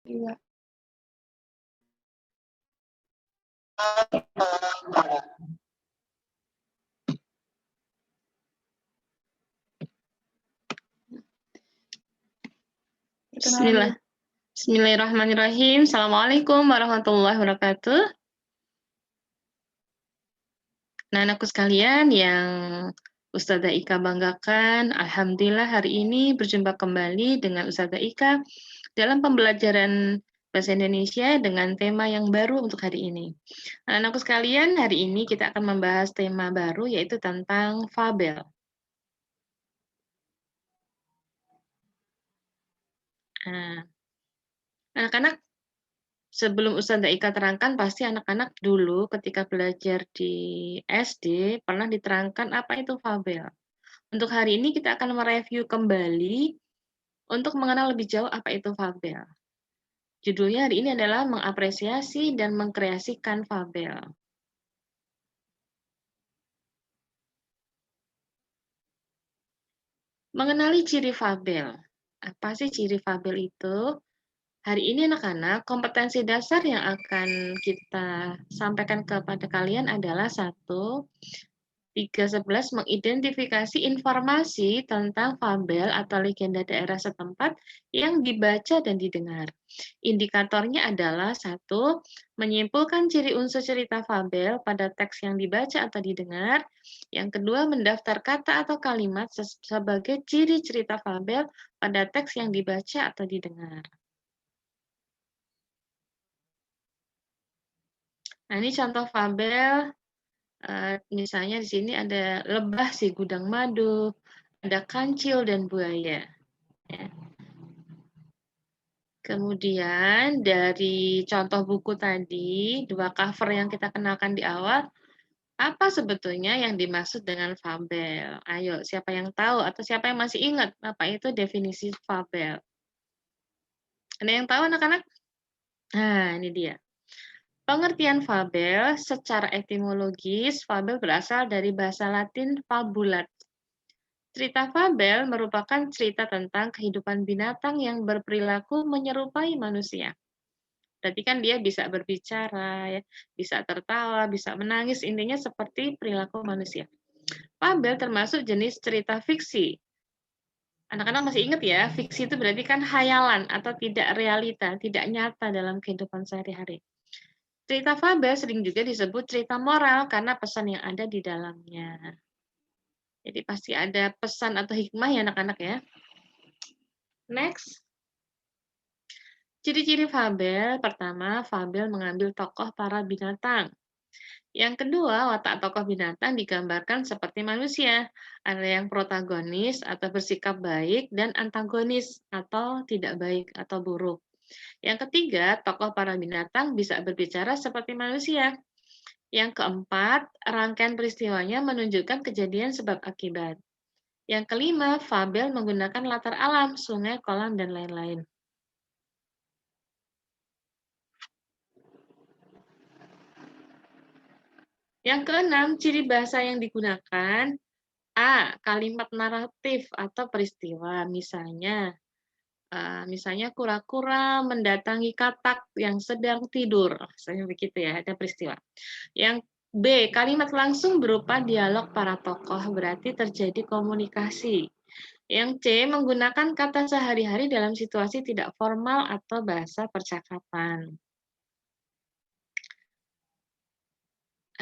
Iya. Bismillah. Bismillahirrahmanirrahim. Assalamualaikum warahmatullahi wabarakatuh. Nah, anakku sekalian yang Ustazah Ika banggakan, alhamdulillah hari ini berjumpa kembali dengan Ustazah Ika dalam pembelajaran Bahasa Indonesia dengan tema yang baru untuk hari ini. Anak-anakku sekalian, hari ini kita akan membahas tema baru yaitu tentang fabel. Nah, anak-anak, sebelum Ustazah Ika terangkan, pasti anak-anak dulu ketika belajar di SD pernah diterangkan apa itu fabel. Untuk hari ini kita akan mereview kembali untuk mengenal lebih jauh apa itu fabel. Judulnya hari ini adalah mengapresiasi dan mengkreasikan fabel. Mengenali ciri fabel. Apa sih ciri fabel itu? Hari ini anak-anak, kompetensi dasar yang akan kita sampaikan kepada kalian adalah 3.11 mengidentifikasi informasi tentang fabel atau legenda daerah setempat yang dibaca dan didengar. Indikatornya adalah 1. Menyimpulkan ciri unsur cerita fabel pada teks yang dibaca atau didengar. Yang kedua, mendaftar kata atau kalimat sebagai ciri cerita fabel pada teks yang dibaca atau didengar. Nah, ini contoh fabel. Misalnya di sini ada lebah si gudang madu, ada kancil dan buaya. Ya. Kemudian dari contoh buku tadi, 2 cover yang kita kenalkan di awal, apa sebetulnya yang dimaksud dengan fabel? Ayo, siapa yang tahu atau siapa yang masih ingat apa itu definisi fabel? Ada yang tahu anak-anak? Nah, ini dia. Pengertian fabel secara etimologis, fabel berasal dari bahasa Latin fabulat. Cerita fabel merupakan cerita tentang kehidupan binatang yang berperilaku menyerupai manusia. Berarti kan dia bisa berbicara, ya, bisa tertawa, bisa menangis, intinya seperti perilaku manusia. Fabel termasuk jenis cerita fiksi. Anak-anak masih ingat ya, fiksi itu berarti kan khayalan atau tidak realita, tidak nyata dalam kehidupan sehari-hari. Cerita fabel sering juga disebut cerita moral karena pesan yang ada di dalamnya. Jadi pasti ada pesan atau hikmah ya anak-anak ya. Next. Ciri-ciri fabel, pertama, fabel mengambil tokoh para binatang. Yang kedua, watak tokoh binatang digambarkan seperti manusia. Ada yang protagonis atau bersikap baik dan antagonis atau tidak baik atau buruk. Yang ketiga, tokoh para binatang bisa berbicara seperti manusia. Yang keempat, rangkaian peristiwanya menunjukkan kejadian sebab akibat. Yang kelima, fabel menggunakan latar alam, sungai, kolam, dan lain-lain. Yang keenam, ciri bahasa yang digunakan. A. Kalimat naratif atau peristiwa. Misalnya kura-kura mendatangi katak yang sedang tidur. Misalnya begitu ya, ada peristiwa. Yang B. Kalimat langsung berupa dialog para tokoh, berarti terjadi komunikasi. Yang C. Menggunakan kata sehari-hari dalam situasi tidak formal atau bahasa percakapan.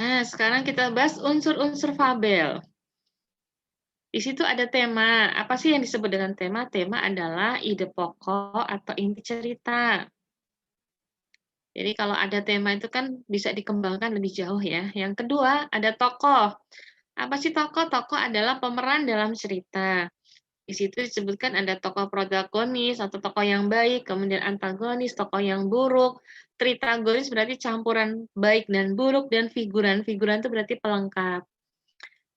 Nah, sekarang kita bahas unsur-unsur fabel. Di situ ada tema. Apa sih yang disebut dengan tema? Tema adalah ide pokok atau inti cerita. Jadi kalau ada tema itu kan bisa dikembangkan lebih jauh ya. Yang kedua, ada tokoh. Apa sih tokoh? Tokoh adalah pemeran dalam cerita. Di situ disebutkan ada tokoh protagonis atau tokoh yang baik, kemudian antagonis, tokoh yang buruk. Tritagonis berarti campuran baik dan buruk, dan figuran. Figuran itu berarti pelengkap.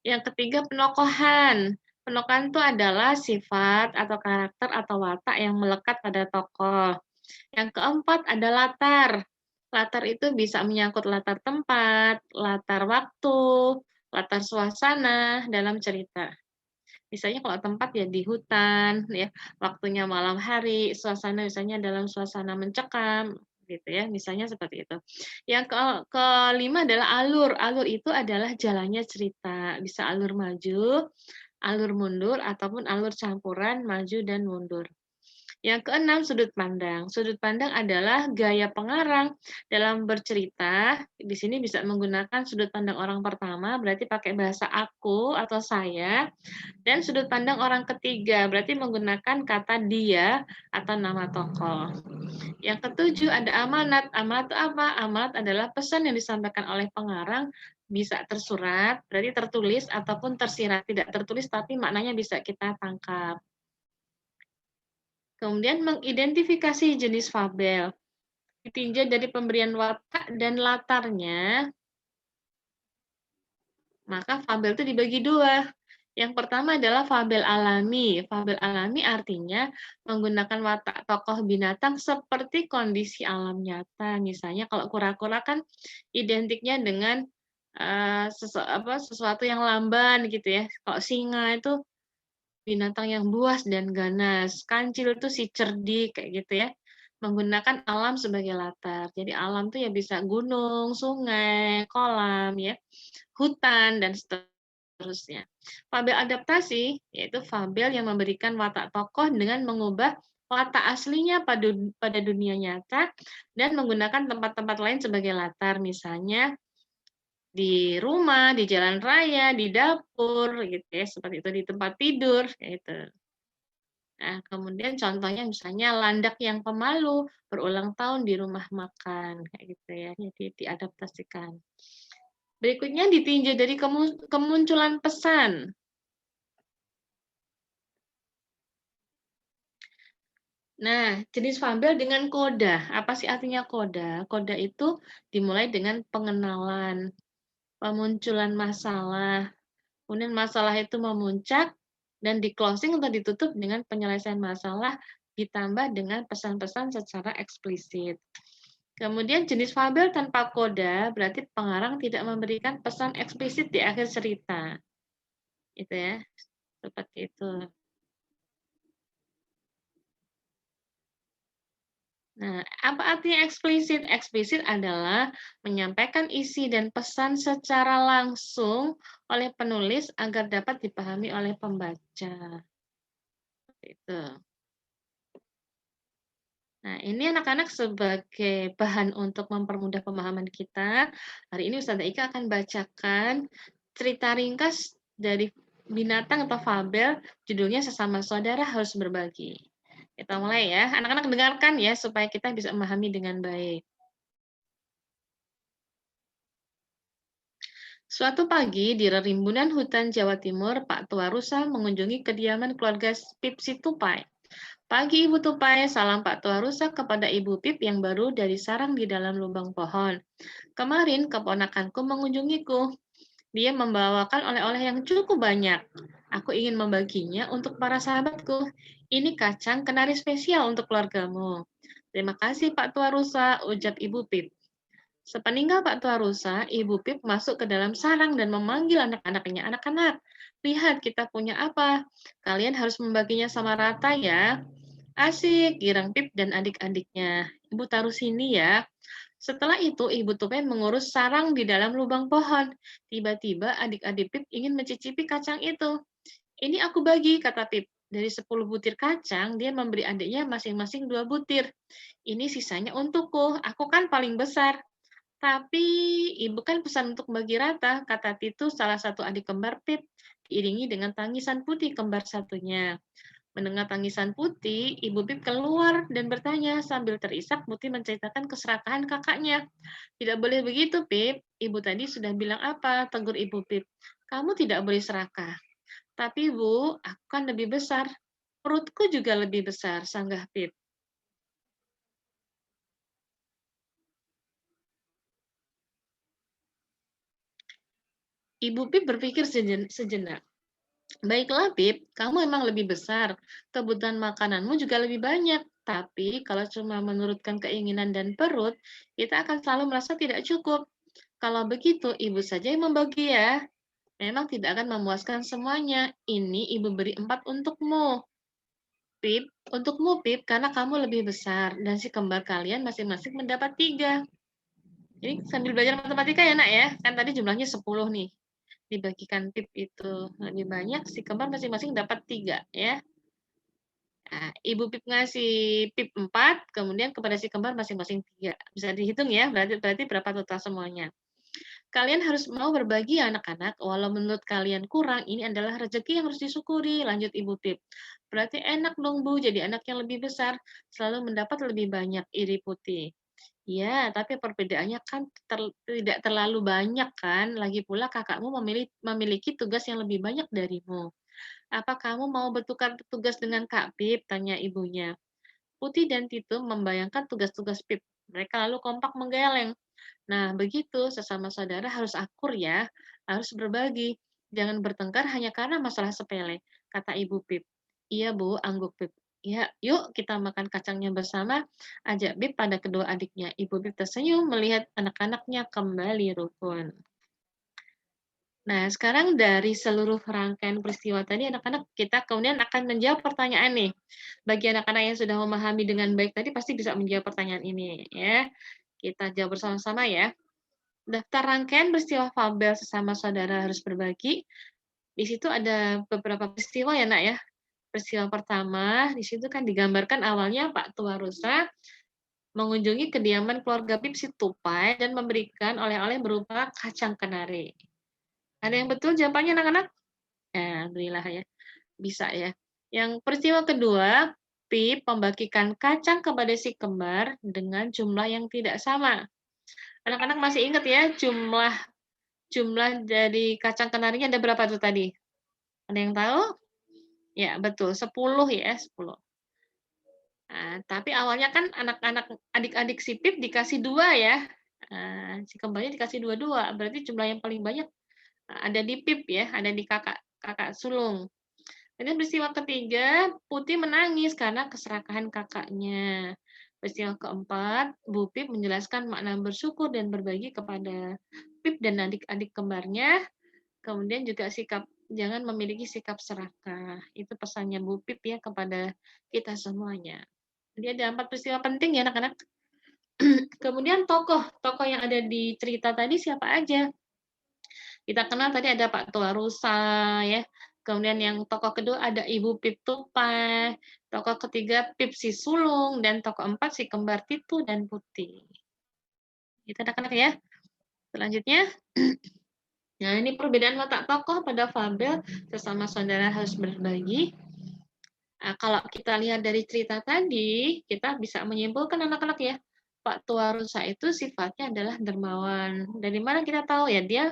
Yang ketiga, penokohan. Penokohan itu adalah sifat atau karakter atau watak yang melekat pada tokoh. Yang keempat, ada latar. Latar itu bisa menyangkut latar tempat, latar waktu, latar suasana dalam cerita. Misalnya kalau tempat ya di hutan ya, waktunya malam hari, suasana misalnya dalam suasana mencekam gitu ya, misalnya seperti itu. Yang kelima adalah alur. Alur itu adalah jalannya cerita, bisa alur maju, alur mundur, ataupun alur campuran maju dan mundur. Yang keenam, sudut pandang. Sudut pandang adalah gaya pengarang dalam bercerita. Di sini bisa menggunakan sudut pandang orang pertama, berarti pakai bahasa aku atau saya, dan sudut pandang orang ketiga, berarti menggunakan kata dia atau nama tokoh. Yang ketujuh ada amanat. Amanat itu apa? Amanat adalah pesan yang disampaikan oleh pengarang, bisa tersurat, berarti tertulis ataupun tersirat, tidak tertulis tapi maknanya bisa kita tangkap. Kemudian mengidentifikasi jenis fabel. Ditinjau dari pemberian watak dan latarnya, maka fabel itu dibagi dua. Yang pertama adalah fabel alami. Fabel alami artinya menggunakan watak tokoh binatang seperti kondisi alam nyata. Misalnya kalau kura-kura kan identiknya dengan sesuatu yang lamban gitu ya. Kalau singa itu binatang yang buas dan ganas. Kancil itu si cerdik kayak gitu ya. Menggunakan alam sebagai latar. Jadi alam tuh ya bisa gunung, sungai, kolam ya, hutan dan seterusnya. Fabel adaptasi yaitu fabel yang memberikan watak tokoh dengan mengubah watak aslinya pada dunia nyata dan menggunakan tempat-tempat lain sebagai latar, misalnya di rumah, di jalan raya, di dapur, gitu ya, seperti itu, di tempat tidur, kayak gitu. Nah, kemudian contohnya misalnya landak yang pemalu berulang tahun di rumah makan, kayak gitu ya, jadi diadaptasikan. Berikutnya ditinjau dari kemunculan pesan. Nah, jenis fabel dengan koda. Apa sih artinya koda? Koda itu dimulai dengan pengenalan, pemunculan masalah, kemudian masalah itu memuncak, dan di closing atau ditutup dengan penyelesaian masalah, ditambah dengan pesan-pesan secara eksplisit. Kemudian jenis fabel tanpa koda, berarti pengarang tidak memberikan pesan eksplisit di akhir cerita. Itu ya, seperti itu. Nah, apa artinya eksplisit? Eksplisit adalah menyampaikan isi dan pesan secara langsung oleh penulis agar dapat dipahami oleh pembaca. Itu. Nah, ini anak-anak sebagai bahan untuk mempermudah pemahaman kita. Hari ini Ustazah Ika akan bacakan cerita ringkas dari binatang atau fabel, judulnya Sesama Saudara Harus Berbagi. Kita mulai ya. Anak-anak dengarkan ya, supaya kita bisa memahami dengan baik. Suatu pagi, di rimbunan hutan Jawa Timur, Pak Tua Rusa mengunjungi kediaman keluarga Pipsi Tupai. Pagi Ibu Tupai, salam Pak Tua Rusa kepada Ibu Pip yang baru dari sarang di dalam lubang pohon. Kemarin keponakanku mengunjungiku. Dia membawakan oleh-oleh yang cukup banyak. Aku ingin membaginya untuk para sahabatku. Ini kacang kenari spesial untuk keluargamu. Terima kasih Pak Tua Rusa, ucap Ibu Pip. Sepeninggal Pak Tua Rusa, Ibu Pip masuk ke dalam sarang dan memanggil anak-anaknya. Anak-anak, lihat kita punya apa. Kalian harus membaginya sama rata ya. Asik, girang Pip dan adik-adiknya. Ibu taruh sini ya. Setelah itu, Ibu Tupai mengurus sarang di dalam lubang pohon. Tiba-tiba adik-adik Pip ingin mencicipi kacang itu. Ini aku bagi, kata Pip. Dari 10 butir kacang, dia memberi adiknya masing-masing 2 butir. Ini sisanya untukku, aku kan paling besar. Tapi ibu kan pesan untuk bagi rata, kata Titu salah satu adik kembar Pip, diiringi dengan tangisan putih kembar satunya. Mendengar tangisan Putih, Ibu Pip keluar dan bertanya sambil terisak Putih menceritakan keserakahan kakaknya. Tidak boleh begitu, Pip. Ibu tadi sudah bilang apa? Tegur Ibu Pip. Kamu tidak boleh serakah. Tapi, Bu, aku kan lebih besar. Perutku juga lebih besar, sanggah Pip. Ibu Pip berpikir sejenak. Baiklah, Pip, kamu emang lebih besar. Kebutuhan makananmu juga lebih banyak. Tapi kalau cuma menurutkan keinginan dan perut, kita akan selalu merasa tidak cukup. Kalau begitu, ibu saja yang membagi ya. Memang tidak akan memuaskan semuanya. Ini ibu beri 4 untukmu. Pip, untukmu Pip, karena kamu lebih besar dan si kembar kalian masing-masing mendapat 3. Jadi sambil belajar matematika ya nak ya, kan tadi jumlahnya 10 nih. Dibagikan Pip itu lebih banyak, si kembar masing-masing dapat 3 ya. Nah, Ibu Pip ngasih Pip 4, kemudian kepada si kembar masing-masing 3. Bisa dihitung ya, berarti berapa total semuanya. Kalian harus mau berbagi ya anak-anak, walau menurut kalian kurang, ini adalah rezeki yang harus disyukuri, lanjut Ibu Pip. Berarti enak dong Bu, jadi anak yang lebih besar, selalu mendapat lebih banyak, iri Putih. Ya, tapi perbedaannya kan tidak terlalu banyak kan, lagi pula kakakmu memiliki tugas yang lebih banyak darimu. Apa kamu mau bertukar tugas dengan Kak Pip? Tanya ibunya. Putih dan Tito membayangkan tugas-tugas Pip. Mereka lalu kompak menggeleng. Nah, begitu sesama saudara harus akur ya, harus berbagi. Jangan bertengkar hanya karena masalah sepele, kata Ibu Pip. Iya, Bu, angguk Pip. Ya, yuk kita makan kacangnya bersama, ajak Pip pada kedua adiknya. Ibu Pip tersenyum melihat anak-anaknya kembali rukun. Nah, sekarang dari seluruh rangkaian peristiwa tadi, anak-anak kita kemudian akan menjawab pertanyaan nih. Bagi anak-anak yang sudah memahami dengan baik tadi pasti bisa menjawab pertanyaan ini ya. Kita jawab bersama-sama ya. Daftar rangkaian peristiwa fabel sesama saudara harus berbagi. Di situ ada beberapa peristiwa ya, Nak ya. Peristiwa pertama, di situ kan digambarkan awalnya Pak Tua Rusa mengunjungi kediaman keluarga Pip si Tupai dan memberikan oleh-oleh berupa kacang kenari. Ada yang betul jawabannya anak-anak? Ya, alhamdulillah ya. Bisa ya. Yang peristiwa kedua, Pip membagikan kacang kepada si kembar dengan jumlah yang tidak sama. Anak-anak masih ingat ya jumlah jumlah dari kacang kenarinya ada berapa tuh tadi? Ada yang tahu? Ya, betul, 10 ya, 10. Nah, tapi awalnya kan anak-anak adik-adik si Pip dikasih 2 ya. Si kembarnya dikasih dua-dua, berarti jumlah yang paling banyak ada di Pip ya, ada di kakak kakak sulung. Kemudian peristiwa ketiga, Putih menangis karena keserakahan kakaknya. Peristiwa keempat, Bu Pip menjelaskan makna bersyukur dan berbagi kepada Pip dan adik-adik kembarnya. Kemudian juga sikap jangan memiliki sikap serakah. Itu pesannya Bu Pip ya kepada kita semuanya. Jadi ada 4 peristiwa penting ya anak-anak. Kemudian tokoh yang ada di cerita tadi siapa aja? Kita kenal tadi ada Pak Tua Rusa ya. Kemudian yang tokoh kedua ada Ibu Pip Tupai, tokoh ketiga Pip si Sulung, dan tokoh empat si kembar Titu dan Putih. Itu anak-anak ya. Selanjutnya, nah ini perbedaan watak tokoh pada fabel sesama saudara harus berbagi. Nah, kalau kita lihat dari cerita tadi, kita bisa menyimpulkan anak-anak ya, Pak Tua Rusa itu sifatnya adalah dermawan. Dari mana kita tahu ya dia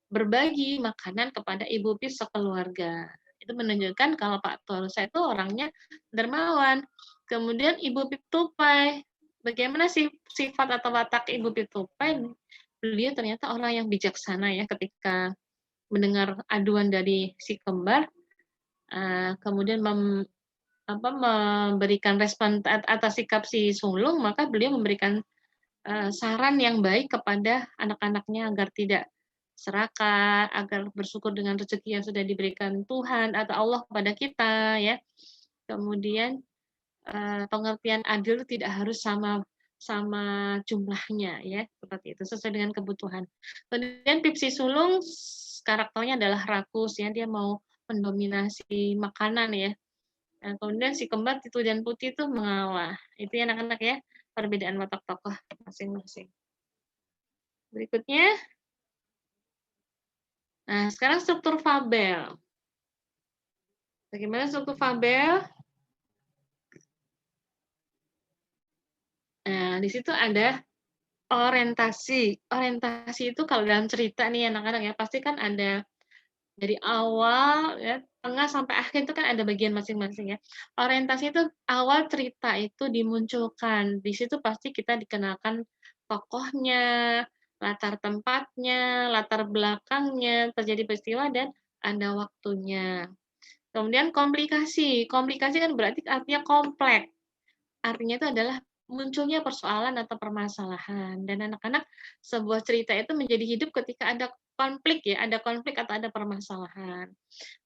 berbagi makanan kepada ibu Pip sekeluarga. Itu menunjukkan kalau Pak Tuarusa itu orangnya dermawan. Kemudian Ibu Pip Tupai, bagaimana sih sifat atau watak Ibu Pip Tupai? Beliau ternyata orang yang bijaksana ya ketika mendengar aduan dari si kembar, kemudian memberikan respon atas sikap si sulung, maka beliau memberikan saran yang baik kepada anak-anaknya agar tidak serakah, agar bersyukur dengan rezeki yang sudah diberikan Tuhan atau Allah kepada kita ya. Kemudian pengertian adil tidak harus sama sama jumlahnya ya, seperti itu sesuai dengan kebutuhan. Kemudian Pipsi Sulung karakternya adalah rakus ya, dia mau mendominasi makanan ya. Nah, kemudian si kembar Titu dan Putih itu mengalah. Itu ya anak-anak ya, perbedaan watak tokoh masing-masing. Berikutnya, nah sekarang struktur fabel. Bagaimana struktur fabel? Nah, di situ ada orientasi. Orientasi itu kalau dalam cerita nih anak-anak ya, pasti kan ada dari awal ya, tengah sampai akhir itu kan ada bagian masing-masing ya. Orientasi itu awal cerita itu dimunculkan. Di situ pasti kita dikenalkan tokohnya, latar tempatnya, latar belakangnya, terjadi peristiwa dan ada waktunya. Kemudian komplikasi. Komplikasi kan berarti artinya kompleks. Artinya itu adalah munculnya persoalan atau permasalahan. Dan anak-anak sebuah cerita itu menjadi hidup ketika ada konflik ya, ada konflik atau ada permasalahan.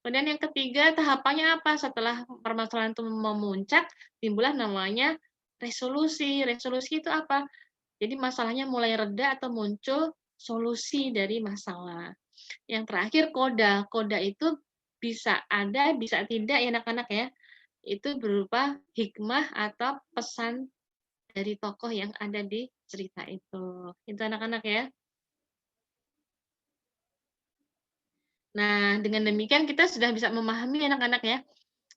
Kemudian yang ketiga, tahapannya apa? Setelah permasalahan itu memuncak, timbullah namanya resolusi. Resolusi itu apa? Jadi masalahnya mulai reda atau muncul solusi dari masalah. Yang terakhir koda. Koda itu bisa ada, bisa tidak ya anak-anak ya. Itu berupa hikmah atau pesan dari tokoh yang ada di cerita itu. Itu anak-anak ya. Nah, dengan demikian kita sudah bisa memahami anak-anak ya.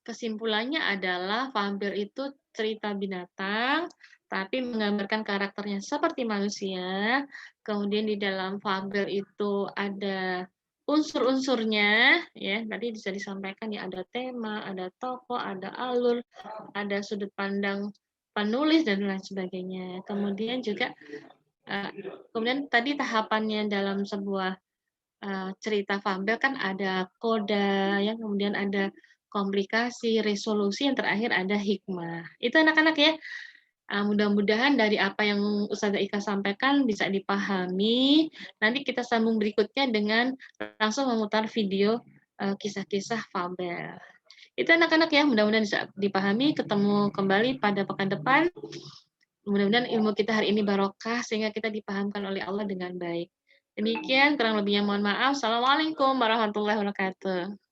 Kesimpulannya adalah vampir itu cerita binatang, tapi menggambarkan karakternya seperti manusia. Kemudian di dalam vampir itu ada unsur-unsurnya, ya tadi bisa disampaikan ya ada tema, ada tokoh, ada alur, ada sudut pandang penulis dan lain sebagainya. Kemudian juga kemudian tadi tahapannya dalam sebuah cerita vampir kan ada koda, ya, kemudian ada komplikasi, resolusi, yang terakhir ada hikmah. Itu anak-anak ya. Mudah-mudahan dari apa yang Ustazah Ika sampaikan bisa dipahami. Nanti kita sambung berikutnya dengan langsung memutar video kisah-kisah fabel. Itu anak-anak ya, mudah-mudahan bisa dipahami. Ketemu kembali pada pekan depan. Mudah-mudahan ilmu kita hari ini barokah sehingga kita dipahamkan oleh Allah dengan baik. Demikian, kurang lebihnya mohon maaf. Assalamualaikum warahmatullahi wabarakatuh.